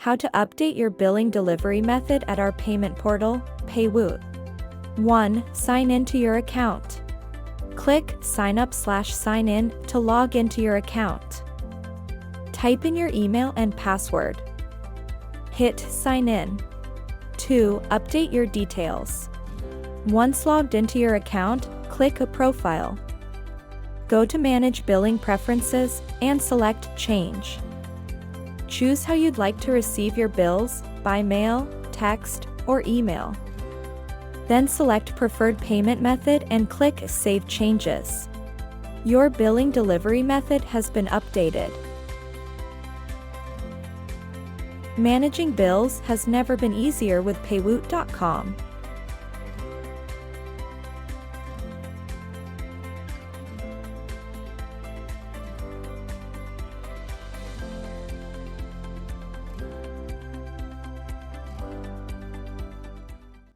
How to update your billing delivery method at our payment portal, PayWoot. 1. Sign in to your account. Click Sign Up/Sign In to log into your account. Type in your email and password. Hit Sign In. 2. Update your details. Once logged into your account, click a profile. Go to Manage Billing Preferences and select Change. Choose how you'd like to receive your bills, by mail, text, or email. Then select Preferred Payment Method and click Save Changes. Your billing delivery method has been updated. Managing bills has never been easier with PayWoot.com.